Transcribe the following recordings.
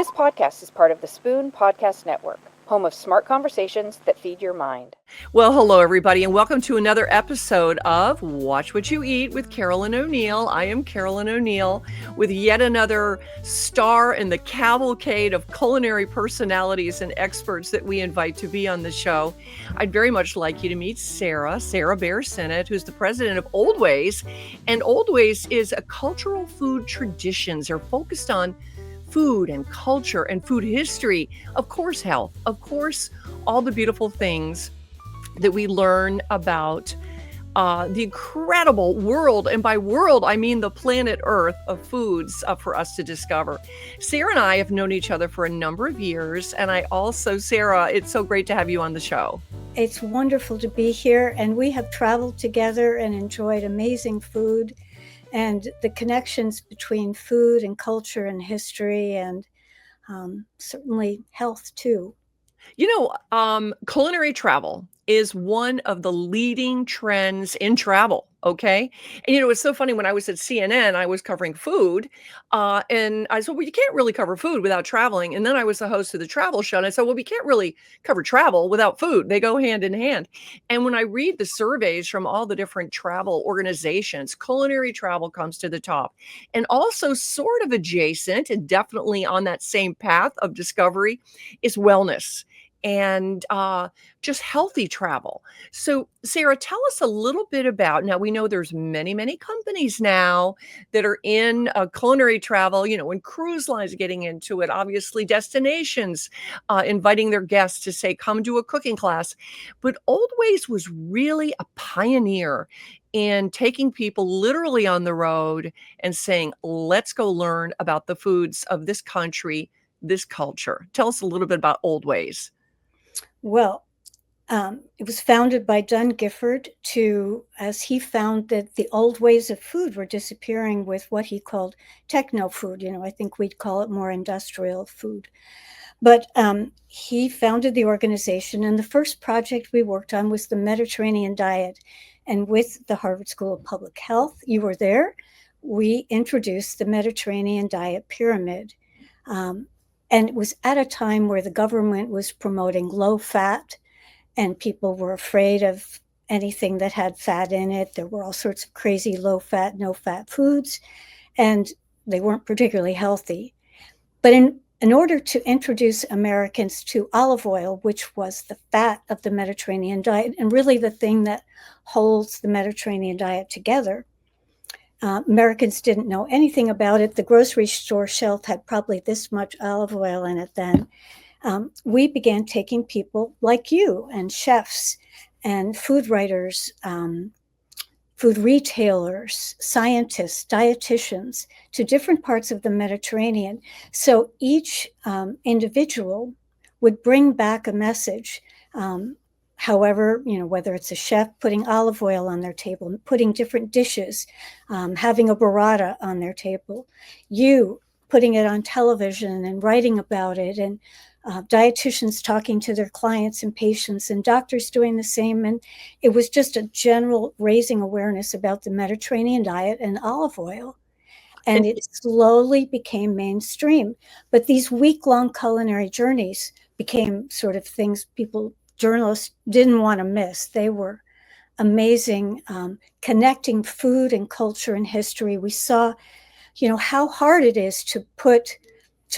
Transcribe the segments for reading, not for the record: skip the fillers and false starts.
This podcast is part of the Spoon Podcast Network, home of smart conversations that feed your mind. Well, hello, everybody, and welcome to another episode of Watch What You Eat with Carolyn O'Neill. I am Carolyn O'Neill with yet another star in the cavalcade of culinary personalities and experts that we invite to be on the show. I'd very much like you to meet Sara Baer-Sinnott, who's the president of Oldways. And Oldways is a cultural food traditions. They're focused on food and culture and food history, of course, health, of course, all the beautiful things that we learn about the incredible world, and by world, I mean the planet Earth of foods for us to discover. Sara and I have known each other for a number of years, and I also, Sara, it's so great to have you on the show. It's wonderful to be here, and we have traveled together and enjoyed amazing food and the connections between food and culture and history and certainly health too. Culinary travel is one of the leading trends in travel. Okay. And it's so funny. When I was at CNN, I was covering food. And I said, well, you can't really cover food without traveling. And then I was the host of the travel show. And I said, well, we can't really cover travel without food. They go hand in hand. And when I read the surveys from all the different travel organizations, culinary travel comes to the top. And also sort of adjacent and definitely on that same path of discovery is wellness and just healthy travel. So, Sara, tell us a little bit about, now we know there's many, many companies now that are in culinary travel, and cruise lines getting into it, obviously destinations inviting their guests to say, come do a cooking class. But Oldways was really a pioneer in taking people literally on the road and saying, let's go learn about the foods of this country, this culture. Tell us a little bit about Oldways. Well, it was founded by Giṋ�ord as he found that the old ways of food were disappearing with what he called techno food. I think we'd call it more industrial food. But he founded the organization, and the first project we worked on was the Mediterranean diet. And with the Harvard School of Public Health, you were there, we introduced the Mediterranean diet pyramid. And it was at a time where the government was promoting low fat, and people were afraid of anything that had fat in it. There were all sorts of crazy low fat, no fat foods, and they weren't particularly healthy. But in order to introduce Americans to olive oil, which was the fat of the Mediterranean diet, and really the thing that holds the Mediterranean diet together, Americans didn't know anything about it. The grocery store shelf had probably this much olive oil in it then. We began taking people like you and chefs and food writers, food retailers, scientists, dietitians to different parts of the Mediterranean. So each individual would bring back a message. However, whether it's a chef putting olive oil on their table, putting different dishes, having a burrata on their table, you putting it on television and writing about it, and dietitians talking to their clients and patients, and doctors doing the same. And it was just a general raising awareness about the Mediterranean diet and olive oil. And it slowly became mainstream. But these week-long culinary journeys became sort of things journalists didn't want to miss. They were amazing, connecting food and culture and history. We saw, how hard it is to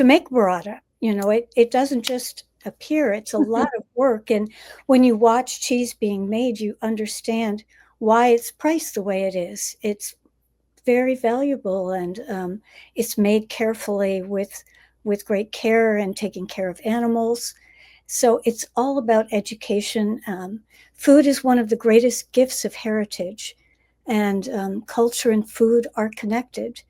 make burrata. It doesn't just appear. It's a lot of work. And when you watch cheese being made, you understand why it's priced the way it is. It's very valuable, and it's made carefully with great care and taking care of animals. So it's all about education. Food is one of the greatest gifts of heritage, and culture and food are connected.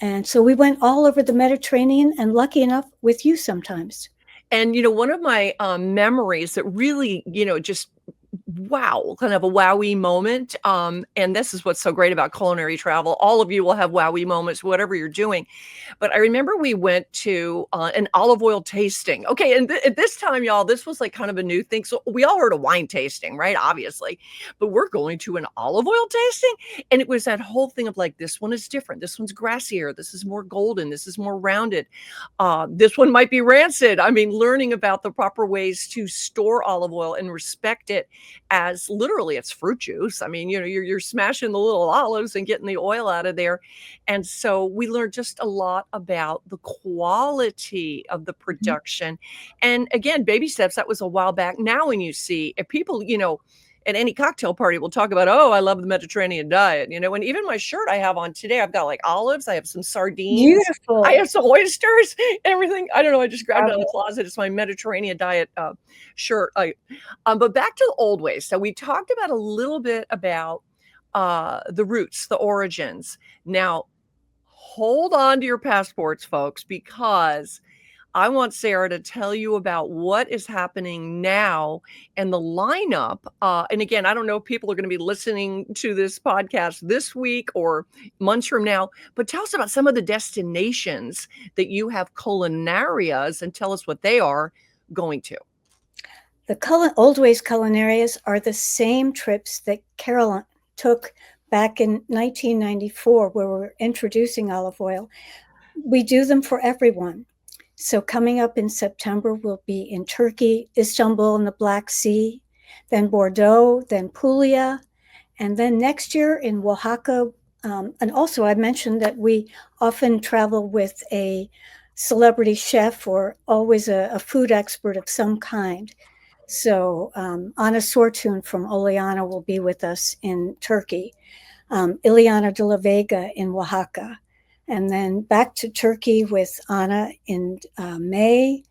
And so we went all over the Mediterranean, and lucky enough with you sometimes. And, one of my memories that really, just wow, kind of a wowie moment. And this is what's so great about culinary travel. All of you will have wowie moments, whatever you're doing. But I remember we went to an olive oil tasting. Okay, and at this time, y'all, this was like kind of a new thing. So we all heard of wine tasting, right? Obviously, but we're going to an olive oil tasting, and it was that whole thing of like, this one is different. This one's grassier. This is more golden. This is more rounded. This one might be rancid. I mean, learning about the proper ways to store olive oil and respect it as literally it's fruit juice. I mean, you're smashing the little olives and getting the oil out of there. And so we learned just a lot about the quality of the production. And again, baby steps, that was a while back. Now, when you see if people, at any cocktail party, we'll talk about, oh, I love the Mediterranean diet, and even my shirt I have on today, I've got like olives, I have some sardines, Beautiful. I have some oysters, everything. I don't know. I just grabbed it out of the closet. It's my Mediterranean diet shirt. But back to the Oldways. So we talked about a little bit about the roots, the origins. Now, hold on to your passports, folks, because I want Sara to tell you about what is happening now and the lineup. And again, I don't know if people are going to be listening to this podcast this week or months from now, but tell us about some of the destinations that you have culinarias and tell us what they are going to. The Oldways Culinarias are the same trips that Carolyn took back in 1994, where we're introducing olive oil. We do them for everyone. So coming up in September, we'll be in Turkey, Istanbul and the Black Sea, then Bordeaux, then Puglia, and then next year in Oaxaca. And also I mentioned that we often travel with a celebrity chef or always a food expert of some kind. So Ana Sortun from Oleana will be with us in Turkey, Ileana de la Vega in Oaxaca, and then back to Turkey with Ana in May,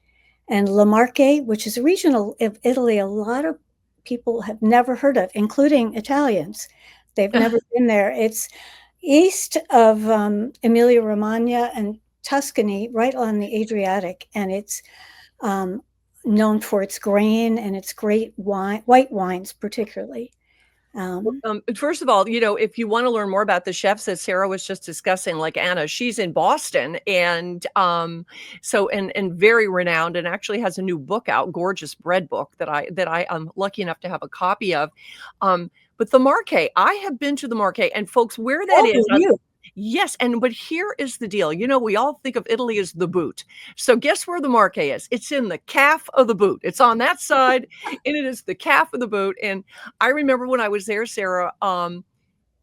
and La Marche, which is a region of Italy a lot of people have never heard of, including Italians. They've never been there. It's east of Emilia-Romagna and Tuscany, right on the Adriatic, and it's known for its grain and its great white wines, particularly. First of all, if you want to learn more about the chefs that Sara was just discussing, like Ana, she's in Boston, and and very renowned, and actually has a new book out, gorgeous bread book that I am lucky enough to have a copy of. But the Marche, I have been to the Marche, and folks, where that is. Yes, but here is the deal. We all think of Italy as the boot. So guess where the Marche is? It's in the calf of the boot. It's on that side, and it is the calf of the boot. And I remember when I was there, Sara,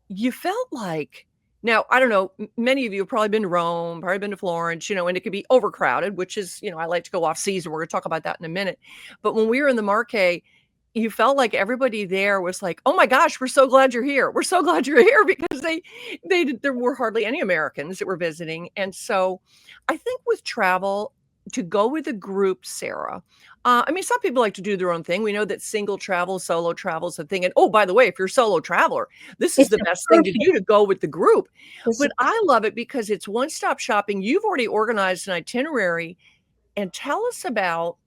you felt like, now, I don't know, many of you have probably been to Rome, probably been to Florence, and it could be overcrowded, which is, I like to go off season. We're going to talk about that in a minute. But when we were in the Marche, you felt like everybody there was like, oh my gosh, we're so glad you're here. We're so glad you're here, because there were hardly any Americans that were visiting. And so I think with travel, to go with a group, Sara, some people like to do their own thing. We know that single travel, solo travel is a thing. And oh, by the way, if you're a solo traveler, this is the best thing to do, to go with the group. But I love it because it's one-stop shopping. You've already organized an itinerary, and tell us about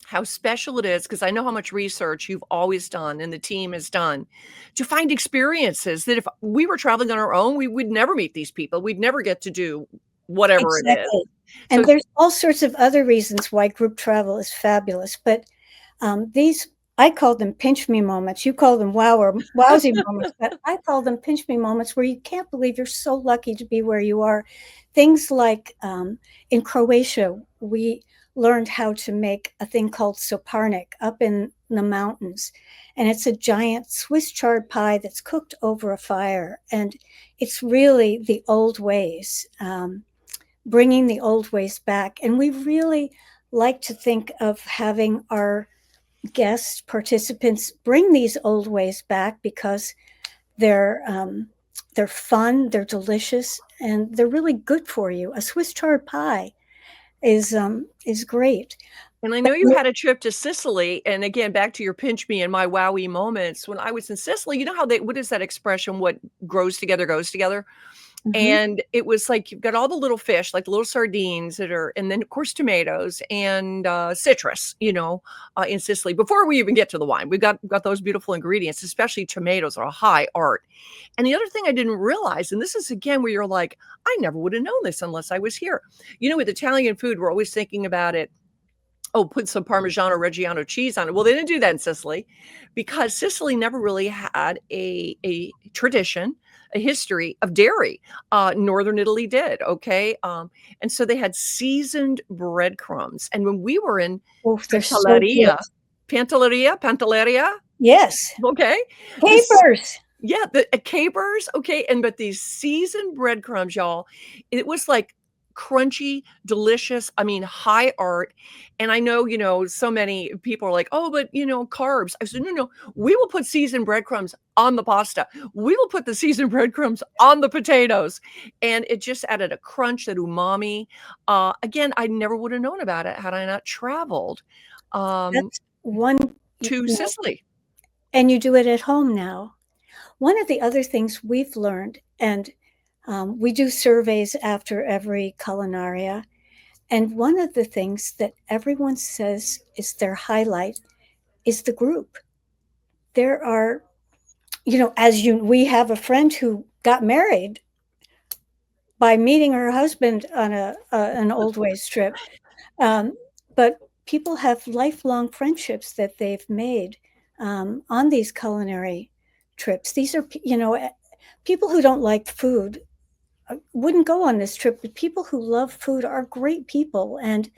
how special it is, because I know how much research you've always done and the team has done to find experiences that if we were traveling on our own, we would never meet these people. We'd never get to do whatever it is. And there's all sorts of other reasons why group travel is fabulous. But these, I call them pinch me moments. You call them wow or wowsy moments, but I call them pinch me moments, where you can't believe you're so lucky to be where you are. Things like in Croatia, we learned how to make a thing called soparnik up in the mountains. And it's a giant Swiss chard pie that's cooked over a fire. And it's really the old ways, bringing the old ways back. And we really like to think of having our guests, participants, bring these old ways back, because they're fun, they're delicious, and they're really good for you. A Swiss chard pie is great. And I know you had a trip to Sicily, and again, back to your pinch me and my wowie moments. When I was in Sicily, you know how what is that expression? What grows together goes together. And it was like you've got all the little fish, like the little sardines that are, and then of course tomatoes and citrus, in Sicily. Before we even get to the wine, we've got those beautiful ingredients, especially tomatoes are a high art. And the other thing I didn't realize, and this is again where you're like, I never would have known this unless I was here. With Italian food, we're always thinking about it. Oh, put some Parmesan or Reggiano cheese on it. Well, they didn't do that in Sicily because Sicily never really had a tradition, a history of dairy. Northern Italy did, okay? And so they had seasoned breadcrumbs. And when we were in Oh, they're so good. Pantelleria, Yes. okay? Capers. Yeah, the capers, okay, but these seasoned breadcrumbs, y'all, it was like crunchy, delicious, high art. And I know, so many people are like, "Oh, but, carbs." I said, "No, we will put seasoned breadcrumbs on the pasta. We will put the seasoned breadcrumbs on the potatoes." And it just added a crunch, that umami. Again, I never would have known about it had I not traveled That's one to Sicily. And you do it at home now. One of the other things we've learned, and we do surveys after every culinaria, and one of the things that everyone says is their highlight is the group. There are, we have a friend who got married by meeting her husband on an Oldways trip, but people have lifelong friendships that they've made on these culinary trips. These are, people who don't like food wouldn't go on this trip, but people who love food are great people. And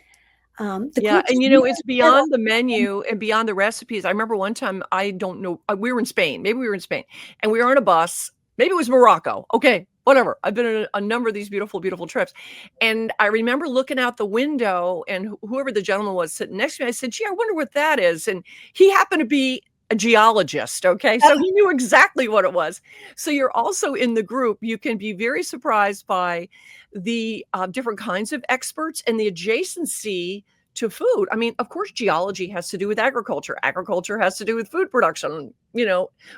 the groups and really it's beyond the menu and beyond the recipes. I remember one time, I don't know, we were in Spain, maybe we were in Spain, and we were on a bus, maybe it was Morocco, okay, whatever. I've been on a number of these beautiful, beautiful trips. And I remember looking out the window, and whoever the gentleman was sitting next to me, I said, "Gee, I wonder what that is." And he happened to be a geologist, okay? So he knew exactly what it was. So you're also in the group. You can be very surprised by the different kinds of experts and the adjacency to food. Of course, geology has to do with agriculture. Agriculture has to do with food production,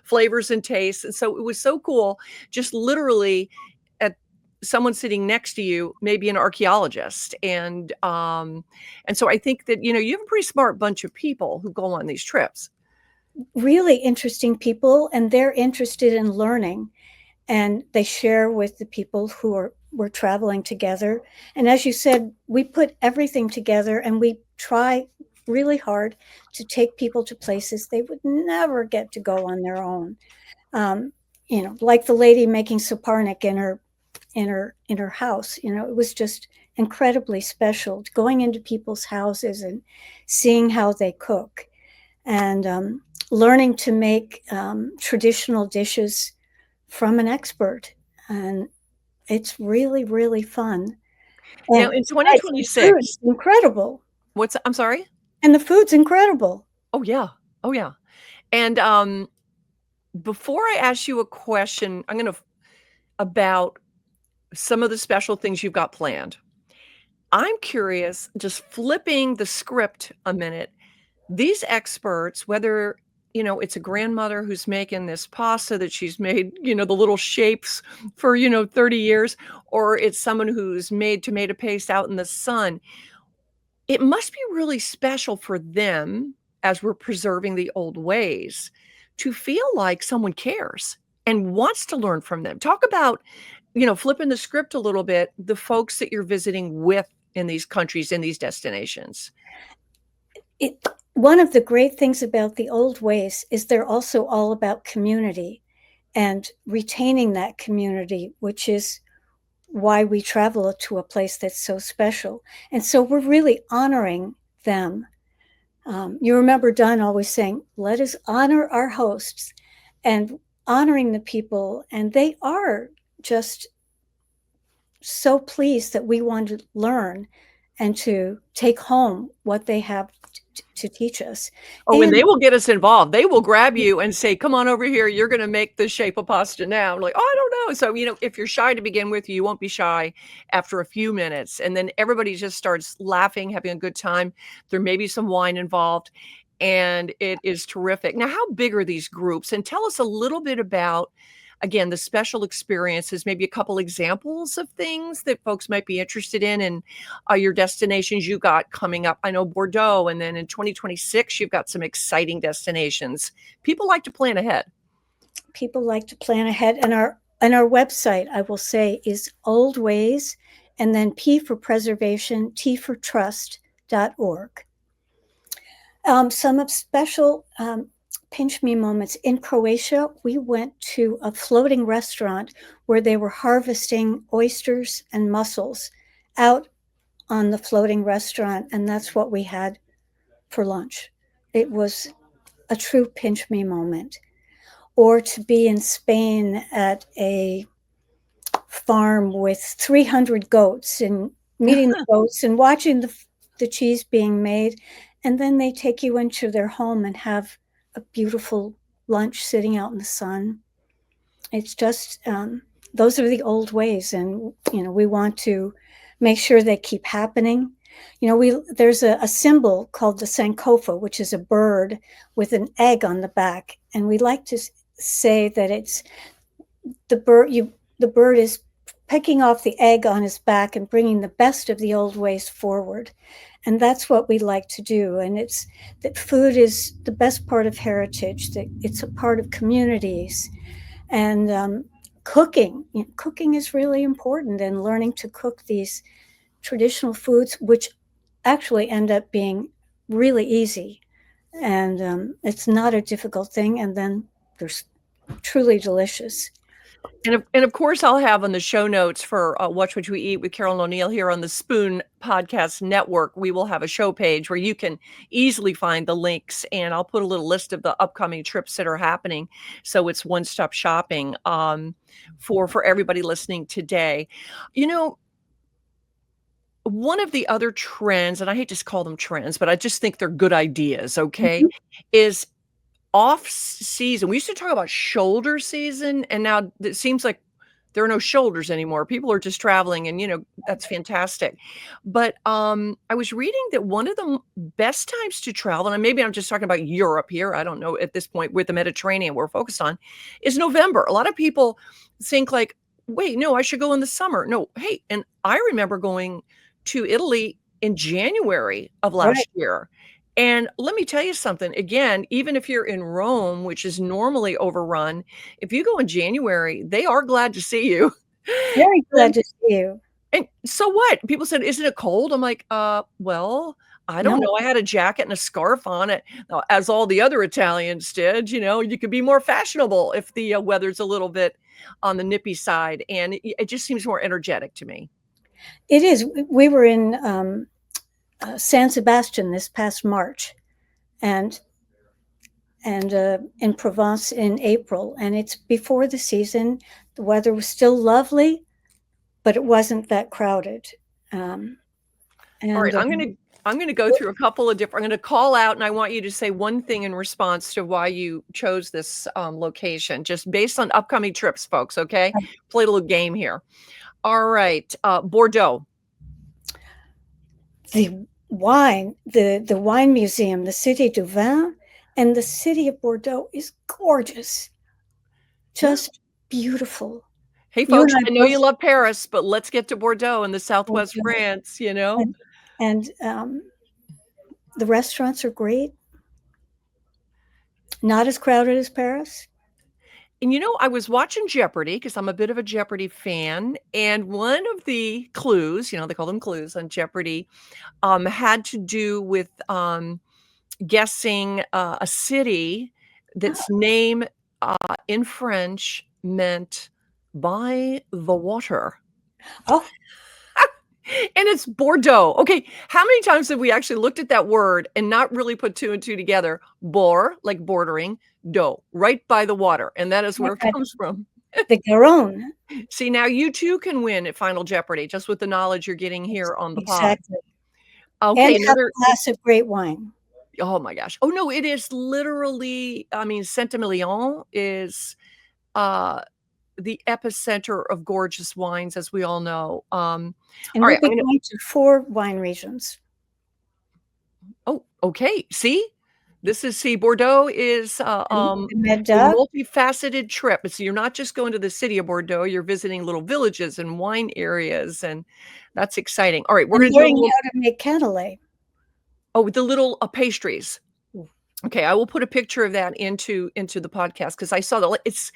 flavors and tastes. And so it was so cool, just literally at someone sitting next to you, maybe an archaeologist. And so I think that, you have a pretty smart bunch of people who go on these trips. really interesting people, and they're interested in learning, and they share with the people who we're traveling together. And as you said, we put everything together, and we try really hard to take people to places they would never get to go on their own. Like the lady making saparnik in her house. It was just incredibly special, going into people's houses and seeing how they cook, and learning to make traditional dishes from an expert. And it's really, really fun. Now, in 2026, incredible. I'm sorry? And the food's incredible. Oh, yeah. Oh, yeah. And before I ask you a question, about some of the special things you've got planned. I'm curious, just flipping the script a minute, these experts, whether it's a grandmother who's making this pasta that she's made, the little shapes for, 30 years, or it's someone who's made tomato paste out in the sun. It must be really special for them, as we're preserving the old ways, to feel like someone cares and wants to learn from them. Talk about, flipping the script a little bit, the folks that you're visiting with in these countries, in these destinations. One of the great things about the old ways is they're also all about community and retaining that community, which is why we travel to a place that's so special. And so we're really honoring them. You remember Don always saying, let us honor our hosts, and honoring the people. And they are just so pleased that we want to learn and to take home what they have to teach us. Oh, and they will get us involved. They will grab you and say, "Come on over here. You're going to make the shape of pasta now." I'm like, "Oh, I don't know." So, if you're shy to begin with, you won't be shy after a few minutes. And then everybody just starts laughing, having a good time. There may be some wine involved, and it is terrific. Now, how big are these groups? And tell us a little bit about again, the special experiences, maybe a couple examples of things that folks might be interested in and your destinations you got coming up. I know Bordeaux, and then in 2026, you've got some exciting destinations. People like to plan ahead. People like to plan ahead, and our website, I will say, is Oldways, and then P for preservation, T for trust.org. Some of special pinch me moments. In Croatia, we went to a floating restaurant where they were harvesting oysters and mussels out on the floating restaurant, and that's what we had for lunch. It was a true pinch me moment. Or to be in Spain at a farm with 300 goats and meeting the goats and watching the cheese being made. And then they take you into their home and have a beautiful lunch sitting out in the sun. It's just, those are the old ways. And, we want to make sure they keep happening. There's a symbol called the Sankofa, which is a bird with an egg on the back. And we like to say that it's the bird is picking off the egg on his back and bringing the best of the old ways forward. And that's what we like to do. And it's that food is the best part of heritage, that it's a part of communities. And cooking is really important, and learning to cook these traditional foods, which actually end up being really easy. And it's not a difficult thing. And then they're truly delicious. And of course, I'll have on the show notes for Watch What We Eat with Carol O'Neill here on the Spoon Podcast Network. We will have a show page where you can easily find the links, and I'll put a little list of the upcoming trips that are happening. So it's one-stop shopping for everybody listening today. One of the other trends, and I hate to call them trends, but I just think they're good ideas, okay, is off season. We used to talk about shoulder season, and now it seems like there are no shoulders anymore. People are just traveling, and that's fantastic. But I was reading that one of the best times to travel, and maybe I'm just talking about Europe here, I don't know at this point, with the Mediterranean we're focused on, is November. A lot of people think like, wait, no, I should go in the summer. No, hey, and I remember going to Italy in January of last year. And let me tell you something, again, even if you're in Rome, which is normally overrun, if you go in January, they are glad to see you. Very glad to see you. And so what? People said, isn't it cold? I'm like, well, I don't know. I had a jacket and a scarf on it, as all the other Italians did. You could be more fashionable if the weather's a little bit on the nippy side. And it just seems more energetic to me. It is. We were in San Sebastian this past March, and in Provence in April, and it's before the season. The weather was still lovely, but it wasn't that crowded. All right, I'm going to go through a couple of different. I'm going to call out, and I want you to say one thing in response to why you chose this location, just based on upcoming trips, folks. Okay, play a little game here. All right, Bordeaux. The wine museum, the Cité du Vin, and the city of Bordeaux is gorgeous. Just beautiful. Hey, folks, I know you love Paris, but let's get to Bordeaux in the southwest France, And the restaurants are great. Not as crowded as Paris. And I was watching Jeopardy because I'm a bit of a Jeopardy fan. And one of the clues, they call them clues on Jeopardy, had to do with guessing a city that's name in French meant by the water. Oh. And it's Bordeaux. Okay, how many times have we actually looked at that word and not really put two and two together? Bord, like bordering, do, right by the water. And that is where it comes from. The Gironde. See, now you too can win at Final Jeopardy, just with the knowledge you're getting here on the pod. Exactly. Okay, and have a glass of great wine. Oh my gosh. Oh no, it is literally, Saint-Emilion is the epicenter of gorgeous wines, as we all know. And we'll be going to 4 wine regions. Oh, okay. See, This is see, Bordeaux is a Medoc. multifaceted trip. So you're not just going to the city of Bordeaux, you're visiting little villages and wine areas, and that's exciting. All right, we're And gonna do a learning little how to make cannelé. with the little pastries. Ooh. Okay, I will put a picture of that into the podcast because I saw that it's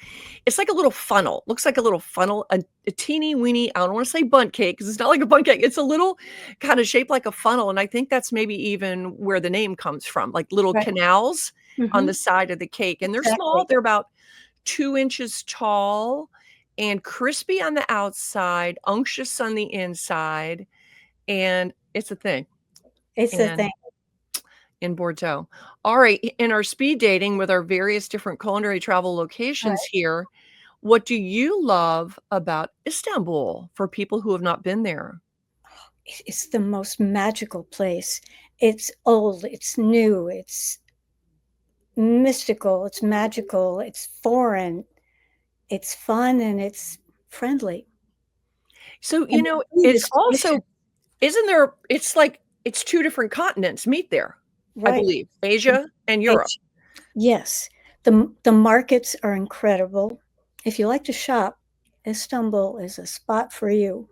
like a little funnel. Looks like a little funnel, a teeny weeny. I don't want to say bundt cake because it's not like a bundt cake. It's a little kind of shaped like a funnel, and I think that's maybe even where the name comes from, like little Right. canals on the Mhm. side of the cake, and they're small. Exactly. They're about 2 inches tall and crispy on the outside, unctuous on the inside, and it's a thing. It's a And thing. in Bordeaux. All right, in our speed dating with our various different culinary travel Right. locations here, what do you love about Istanbul for people who have not been there? It's the most magical place. It's old, it's new, it's mystical, it's magical, it's foreign, it's fun, and it's friendly. So, And the food it's is delicious. also isn't there it's like it's 2 different continents meet there, I Right. believe, Asia and Europe. It's yes. The markets are incredible. If you like to shop, Istanbul is a spot for you.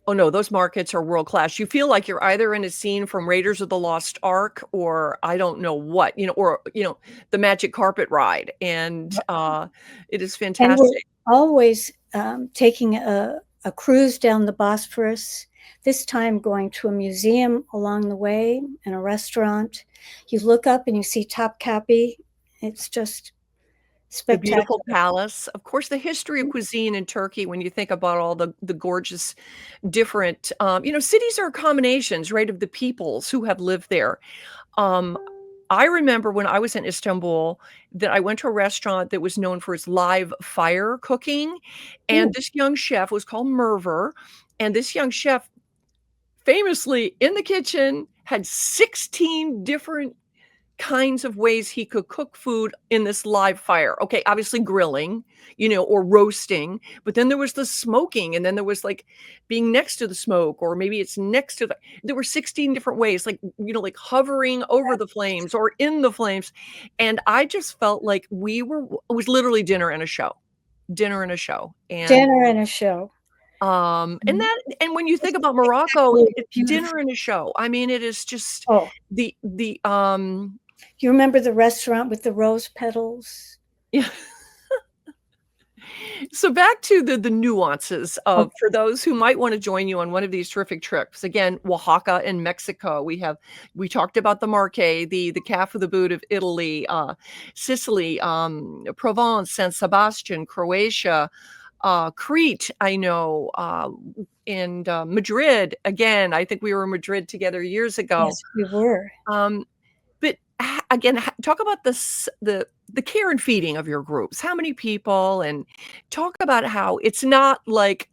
Oh, no, those markets are world class. You feel like you're either in a scene from Raiders of the Lost Ark or I don't know what, or, the magic carpet ride, and, it is And we're fantastic. always taking a cruise down the Bosphorus, this time going to a museum along the way and a restaurant. You look up and you see Topkapi. It's just The beautiful spectacular. palace. Of course, the history of cuisine in Turkey, when you think about all the gorgeous different, cities are combinations, right, of the peoples who have lived there. Um, I remember when I was in Istanbul that I went to a restaurant that was known for its live fire cooking, and Ooh, this young chef was called Merver, and this young chef famously in the kitchen had 16 different kinds of ways he could cook food in this live fire. Okay, obviously grilling, or roasting, but then there was the smoking, and then there was like being next to the smoke, or maybe it's next to there were 16 different ways, like, like hovering over the flames or in the flames. And I just felt like it was literally dinner and a show. And dinner and a show. and Mhm. that and when you think It's about Morocco, spectacularly it's dinner beautiful. and a show. I mean, it is just Oh, the you remember the restaurant with the rose petals? yeah. So back to the nuances Oh, of for those who might want to join you on one of these terrific trips. Again, Oaxaca in Mexico. We talked about the Marche, the calf of the boot of Italy, Sicily, Provence, San Sebastian, Croatia, Crete, I know, and Madrid. Again, I think we were in Madrid together years ago. yes, we were. Um, but again, talk about the care and feeding of your groups. How many people, and talk about how it's not like,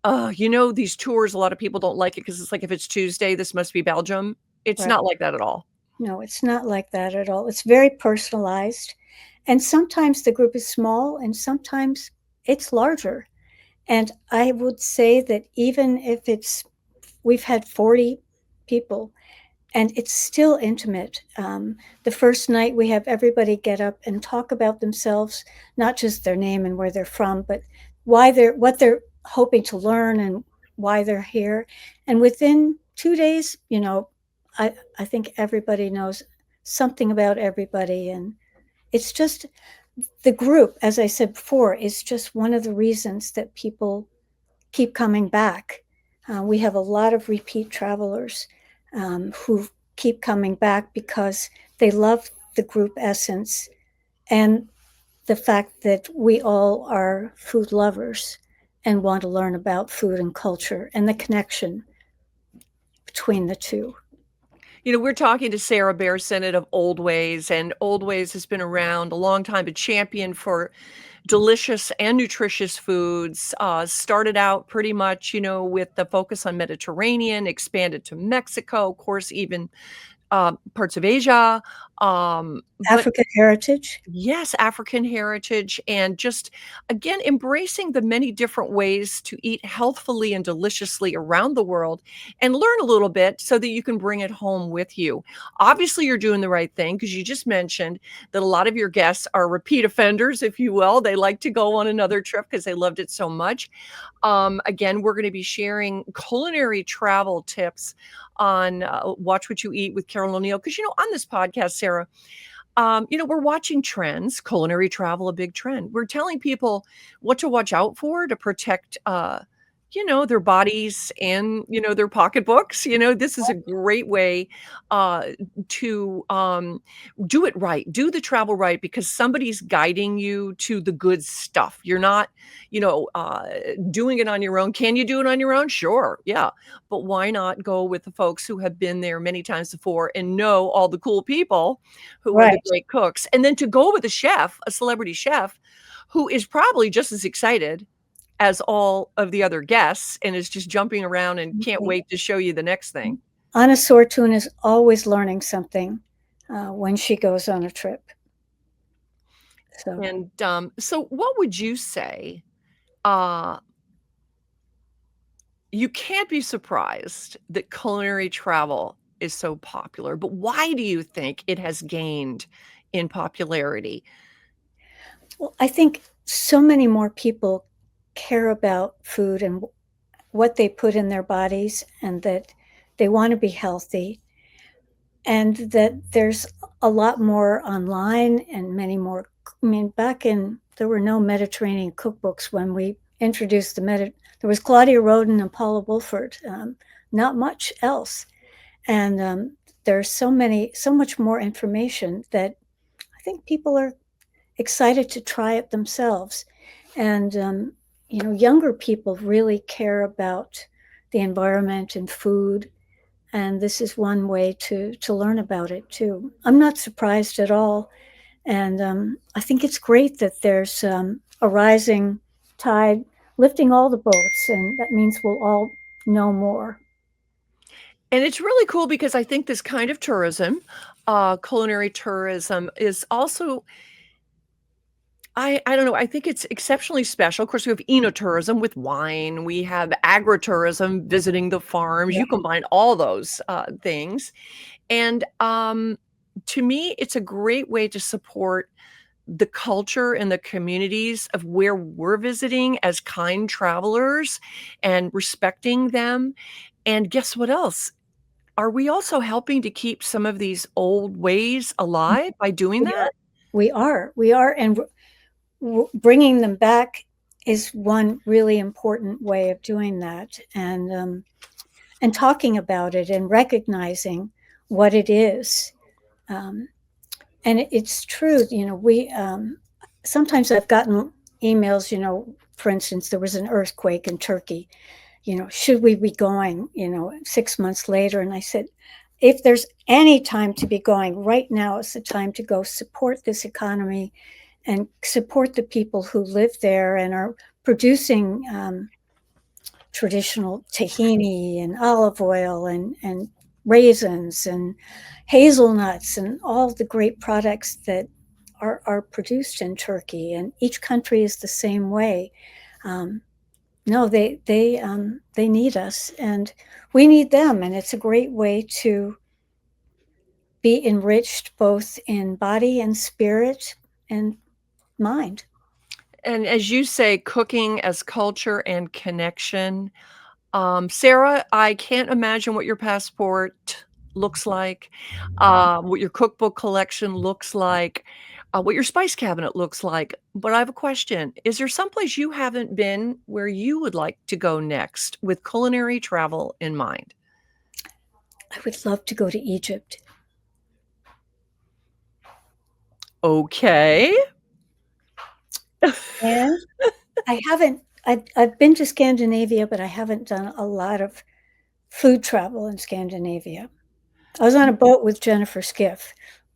these tours. A lot of people don't like it because it's like if it's Tuesday, this must be Belgium. It's Right. not like that at all. No, it's not like that at all. It's very personalized. And sometimes the group is small and sometimes it's larger. And I would say that even if we've had 40 people and it's still intimate. The first night we have everybody get up and talk about themselves, not just their name and where they're from, but what they're hoping to learn and why they're here. And within 2 days, I think everybody knows something about everybody. And it's just the group, as I said before, is just one of the reasons that people keep coming back. We have a lot of repeat travelers who keep coming back because they love the group essence and the fact that we all are food lovers and want to learn about food and culture and the connection between the two. We're talking to Sara Baer-Sinnott of Oldways, and Oldways has been around a long time, a champion for delicious and nutritious foods. Started out pretty much, with the focus on Mediterranean, expanded to Mexico, of course, even parts of Asia, but African heritage. yes, African heritage, and just, again, embracing the many different ways to eat healthfully and deliciously around the world and learn a little bit so that you can bring it home with you. Obviously, you're doing the right thing because you just mentioned that a lot of your guests are repeat offenders, if you will. They like to go on another trip because they loved it so much. Again, we're going to be sharing culinary travel tips on Watch What You Eat with Carol O'Neill. Because, on this podcast, Sarah, we're watching trends, culinary travel, a big trend. We're telling people what to watch out for to protect, their bodies and, their pocketbooks. This is a great way to do it right, do the travel right, because somebody's guiding you to the good stuff. You're not, doing it on your own. Can you do it on your own? Sure. Yeah. But why not go with the folks who have been there many times before and know all the cool people who are the Right. great cooks? And then to go with a chef, a celebrity chef, who is probably just as excited as all of the other guests and is just jumping around and can't wait to show you the next thing. Anna Sortun is always learning something when she goes on a trip. So, And so what would you say? You can't be surprised that culinary travel is so popular, but why do you think it has gained in popularity? well, I think so many more people care about food and what they put in their bodies, and that they want to be healthy, and that there's a lot more online and many more. I mean, there were no Mediterranean cookbooks when we introduced there was Claudia Roden and Paula Wolford, not much else. And there's so much more information that I think people are excited to try it themselves. And younger people really care about the environment and food, and this is one way to learn about it too. I'm not surprised at all, and I think it's great that there's a rising tide lifting all the boats, and that means we'll all know more. And it's really cool because I think this kind of tourism, culinary tourism, is also, I don't know, I think it's exceptionally special. Of course, we have enotourism with wine. We have agritourism, visiting the farms. You combine all those things. And to me, it's a great way to support the culture and the communities of where we're visiting as kind travelers and respecting them. And guess what else? Are we also helping to keep some of these old ways alive by doing We are, that? we are, and bringing them back is one really important way of doing that, and talking about it and recognizing what it is. And it's true, we sometimes I've gotten emails, for instance, there was an earthquake in Turkey, should we be going, 6 months later? And I said, if there's any time to be going, right now is the time to go support this economy and support the people who live there and are producing traditional tahini and olive oil and raisins and hazelnuts and all the great products that are produced in Turkey. And each country is the same way. No, they need us, and we need them, and it's a great way to be enriched both in body and spirit and mind. And as you say, cooking as culture and connection. Sarah, I can't imagine what your passport looks like, what your cookbook collection looks like, what your spice cabinet looks like. But I have a question. Is there someplace you haven't been where you would like to go next with culinary travel in mind? I would love to go to Egypt. Okay. And I've been to Scandinavia, but I haven't done a lot of food travel in Scandinavia. I was on a boat with Jennifer Skiff.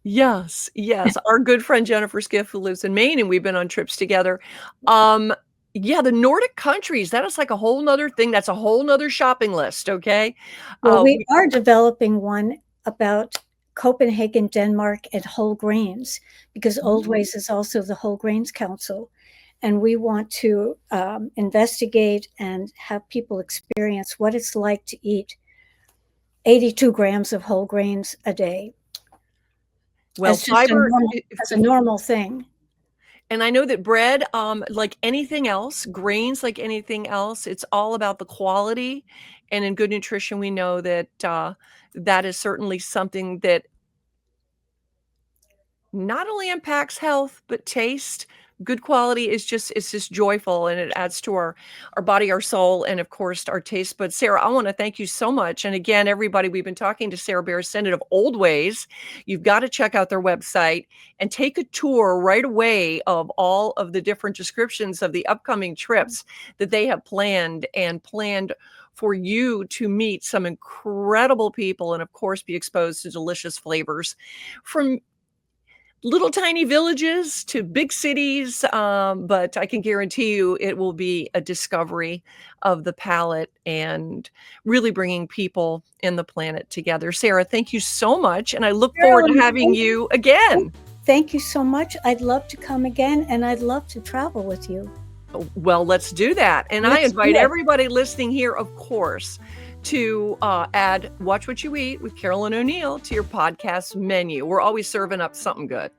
Yes, yes. Our good friend Jennifer Skiff, who lives in Maine, and we've been on trips together. Yeah, the Nordic countries, that is like a whole nother thing. That's a whole nother shopping list, okay? Well, we We are developing one about Copenhagen, Denmark, and whole grains, because Oldways is also the Whole Grains Council. And we want to investigate and have people experience what it's like to eat 82 grams of whole grains a day. Well, As just fiber, as a normal thing. and I know that bread, like anything else, grains like anything else, it's all about the quality. And in Good Nutrition, we know that that is certainly something that not only impacts health, but taste. Good quality is just, it's just joyful, and it adds to our body, our soul, and of course our taste. But Sara, I want to thank you so much. And again, everybody, we've been talking to Sara Baer-Sinnott of Oldways. You've got to check out their website and take a tour right away of all of the different descriptions of the upcoming trips that they have planned for you to meet some incredible people, and of course be exposed to delicious flavors from little tiny villages to big cities, but I can guarantee you it will be a discovery of the palate and really bringing people and the planet together. Sara, thank you so much, and I look forward to having you again. Thank you so much. I'd love to come again, and I'd love to travel with you. Well, let's do that. And I invite everybody listening here, of course, to add Watch What You Eat with Carolyn O'Neill to your podcast menu. We're always serving up something good.